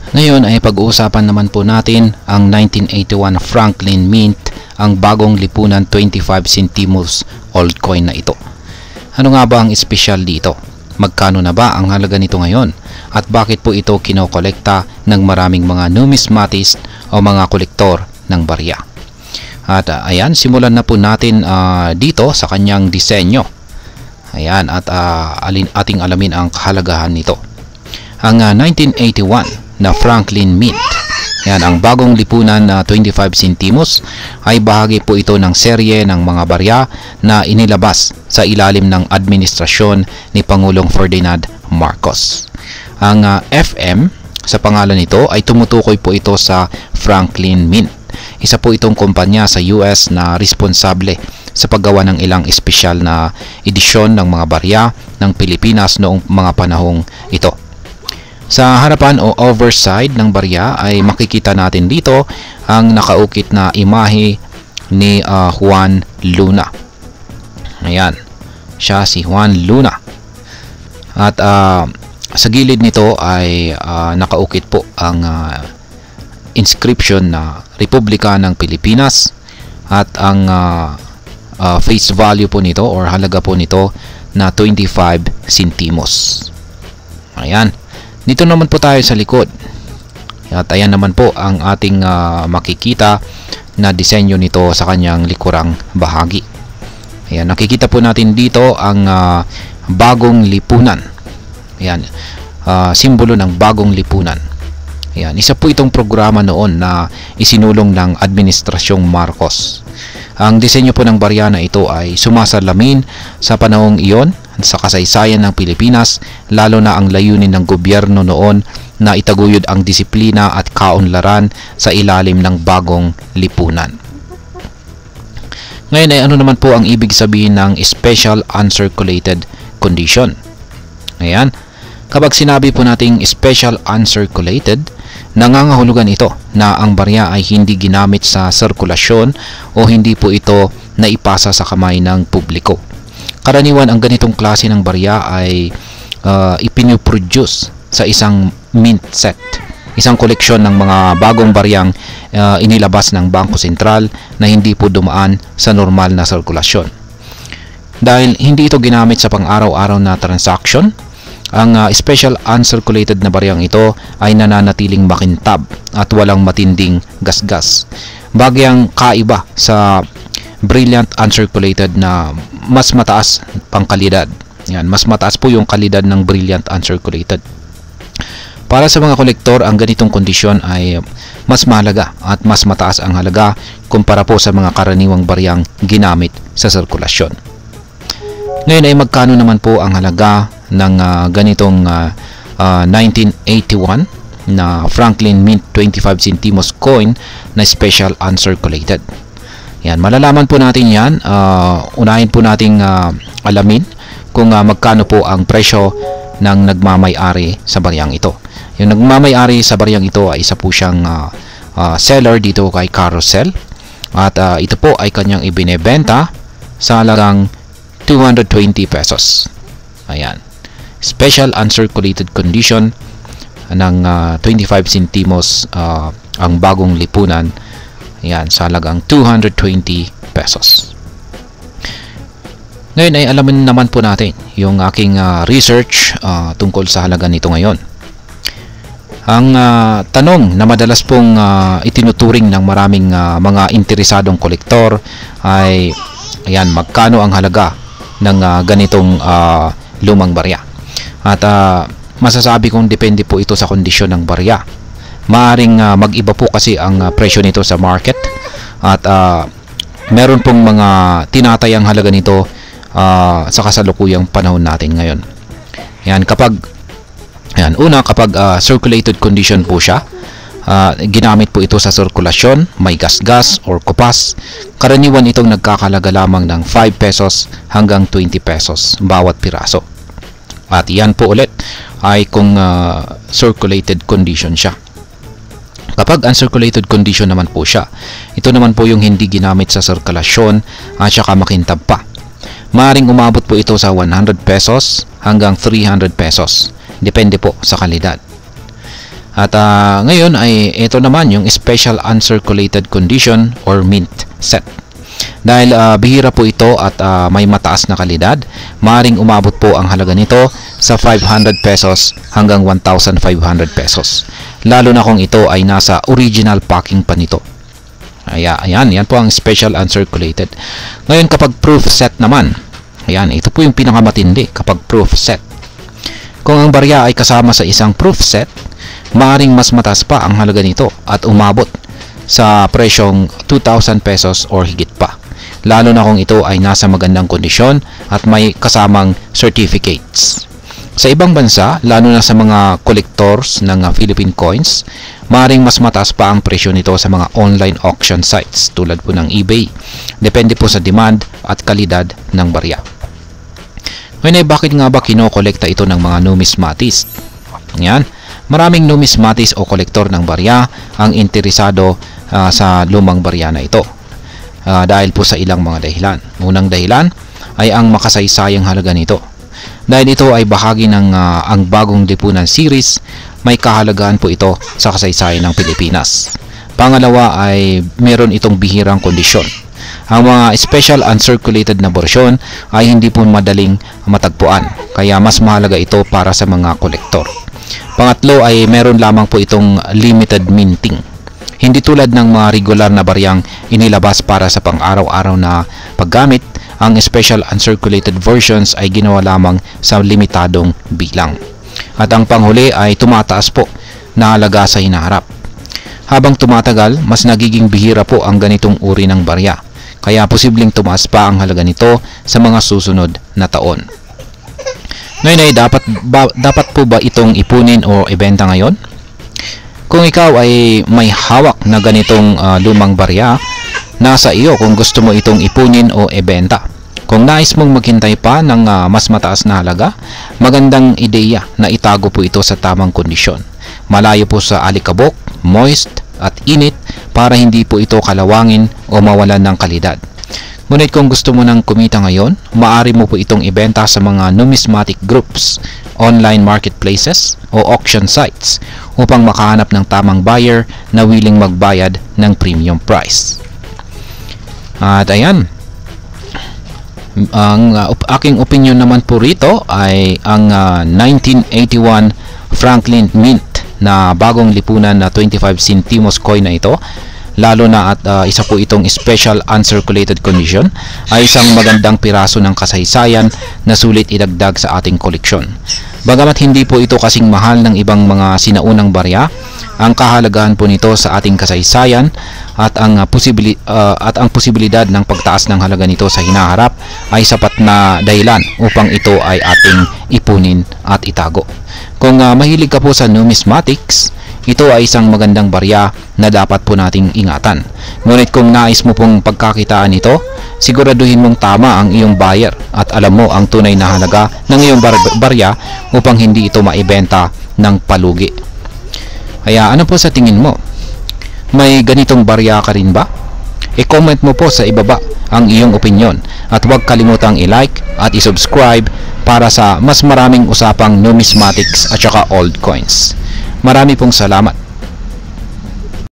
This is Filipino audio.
Ngayon ay pag-uusapan naman po natin ang 1981 Franklin Mint, ang bagong lipunan 25 centimos old coin na ito. Ano nga ba ang espesyal dito? Magkano na ba ang halaga nito ngayon? At bakit po ito kinokolekta ng maraming mga numismatist o mga kolektor ng barya? At ayan, simulan na po natin dito sa kanyang disenyo. Ayan, at ating alamin ang kahalagahan nito. Ang 1981 na Franklin Mint, yan, ang bagong lipunan na 25 centimos ay bahagi po ito ng serye ng mga barya na inilabas sa ilalim ng administrasyon ni Pangulong Ferdinand Marcos. Ang FM sa pangalan nito ay tumutukoy po ito sa Franklin Mint. Isa po itong kumpanya sa US na responsable sa paggawa ng ilang espesyal na edisyon ng mga barya ng Pilipinas noong mga panahong ito. Sa harapan o overside ng barya ay makikita natin dito ang nakaukit na imahe ni Juan Luna. Ayan, siya si Juan Luna. At sa gilid nito ay nakaukit po ang inscription na Republika ng Pilipinas at ang face value po nito or halaga po nito na 25 centimos. Ayan. Dito naman po tayo sa likod. At ayan naman po ang ating makikita na disenyo nito sa kanyang likurang bahagi. Ayan, nakikita po natin dito ang bagong lipunan. Ayan, simbolo ng bagong lipunan. Ayan, isa po itong programa noon na isinulong ng Administrasyong Marcos. Ang disenyo po ng barya na ito ay sumasalamin sa panahong iyon sa kasaysayan ng Pilipinas, lalo na ang layunin ng gobyerno noon na itaguyod ang disiplina at kaunlaran sa ilalim ng bagong lipunan. Ngayon ay ano naman po ang ibig sabihin ng special uncirculated condition? Ayan, kapag sinabi po nating special uncirculated, nangangahulugan ito na ang barya ay hindi ginamit sa sirkulasyon o hindi po ito naipasa sa kamay ng publiko. Karaniwan ang ganitong klase ng barya ay ipinoproduce sa isang mint set, isang koleksyon ng mga bagong baryang inilabas ng Bangko Sentral na hindi po dumaan sa normal na sirkulasyon. Dahil hindi ito ginamit sa pang-araw-araw na transaction, ang special uncirculated na baryang ito ay nananatiling makintab at walang matinding gasgas. Bagyang kaiba sa brilliant uncirculated na mas mataas pang kalidad. Yan, mas mataas po yung kalidad ng brilliant uncirculated. Para sa mga kolektor, ang ganitong kondisyon ay mas mahalaga at mas mataas ang halaga kumpara po sa mga karaniwang baryang ginamit sa sirkulasyon. Ngayon ay magkano naman po ang halaga ng ganitong 1981 na Franklin Mint 25 centimos coin na special uncirculated? Yan, malalaman po natin yan. Unahin po nating alamin kung magkano po ang presyo ng nagmamay-ari sa baryang ito. Yung nagmamay-ari sa baryang ito ay isa po siyang seller dito kay Carousel. At ito po ay kanyang ibinebenta sa halagang 220 pesos. Ayan. Special uncirculated condition ng 25 centimos ang bagong lipunan. Ayan, sa halagang 220 pesos. Ngayon ay alamin naman po natin yung aking research tungkol sa halaga nito ngayon. Ang tanong na madalas pong itinuturing ng maraming mga interesadong kolektor ay, ayan, magkano ang halaga ng ganitong lumang barya? At masasabi kong depende po ito sa kondisyon ng barya. Maaring mag-iba po kasi ang presyo nito sa market at meron pong mga tinatayang halaga nito sa kasalukuyang panahon natin ngayon. Yan, kapag circulated condition po siya, ginamit po ito sa sirkulasyon, may gasgas or kupas, karaniwan itong nagkakalaga lamang ng 5 pesos hanggang 20 pesos bawat piraso. At yan po ulit ay kung circulated condition siya. Kapag uncirculated condition naman po siya, ito naman po yung hindi ginamit sa sirkulasyon at saka makintab pa. Maaring umabot po ito sa 100 pesos hanggang 300 pesos. Depende po sa kalidad. At ngayon ay ito naman yung special uncirculated condition or mint set. Dahil bihira po ito at may mataas na kalidad, maaaring umabot po ang halaga nito sa 500 pesos hanggang 1,500 pesos. Lalo na kung ito ay nasa original packing pa nito. Ayan, yan po ang special uncirculated. Ngayon kapag proof set naman, ayan, ito po yung pinakamatindi kapag proof set. Kung ang barya ay kasama sa isang proof set, maaaring mas mataas pa ang halaga nito at umabot sa presyong 2,000 pesos or higit pa. Lalo na kung ito ay nasa magandang kondisyon at may kasamang certificates. Sa ibang bansa, lalo na sa mga collectors ng Philippine coins, maaaring mas mataas pa ang presyo nito sa mga online auction sites tulad po ng eBay. Depende po sa demand at kalidad ng barya. Ngayon ay bakit nga ba kinokolekta ito ng mga numismatist? Yan. Maraming numismatist o kolektor ng barya ang interesado sa lumang barya na ito. Dahil po sa ilang mga dahilan. Unang dahilan ay ang makasaysayang halaga nito. Dahil ito ay bahagi ng ang bagong lipunan series, may kahalagahan po ito sa kasaysayan ng Pilipinas. Pangalawa ay meron itong bihirang kondisyon. Ang mga special uncirculated na bersyon ay hindi po madaling matagpuan, kaya mas mahalaga ito para sa mga kolektor. Pangatlo ay meron lamang po itong limited minting. Hindi tulad ng mga regular na baryang inilabas para sa pang-araw-araw na paggamit, ang special uncirculated versions ay ginawa lamang sa limitadong bilang. At ang panghuli ay tumataas po na halaga sa hinaharap. Habang tumatagal, mas nagiging bihira po ang ganitong uri ng barya. Kaya posibleng tumaas pa ang halaga nito sa mga susunod na taon. Ngayon ay dapat po ba itong ipunin o ibenta ngayon? Kung ikaw ay may hawak na ganitong lumang barya, nasa iyo kung gusto mo itong ipunin o ibenta. Kung nais mong maghintay pa ng mas mataas na halaga, magandang ideya na itago po ito sa tamang kondisyon. Malayo po sa alikabok, moist at init para hindi po ito kalawangin o mawalan ng kalidad. Ngunit kung gusto mo nang kumita ngayon, maaari mo po itong ibenta sa mga numismatic groups, online marketplaces o auction sites upang makahanap ng tamang buyer na willing magbayad ng premium price. At ayan, ang aking opinion naman po rito ay ang 1981 Franklin Mint na bagong lipunan na 25 centimos coin na ito, lalo na at isa po itong special uncirculated condition, ay isang magandang piraso ng kasaysayan na sulit idagdag sa ating koleksyon. Bagamat hindi po ito kasing mahal ng ibang mga sinaunang barya, ang kahalagahan po nito sa ating kasaysayan at ang posibilidad ng pagtaas ng halaga nito sa hinaharap ay sapat na dahilan upang ito ay ating ipunin at itago. Kung mahilig ka po sa numismatics, ito ay isang magandang barya na dapat po nating ingatan. Ngunit kung nais mo pong pagkakitaan ito, siguraduhin mong tama ang iyong buyer at alam mo ang tunay na halaga ng iyong barya upang hindi ito maibenta ng palugi. Kaya ano po sa tingin mo? May ganitong barya ka rin ba? I-comment mo po sa ibaba ang iyong opinion at huwag kalimutang i-like at i-subscribe para sa mas maraming usapang numismatics at saka old coins. Marami pong salamat.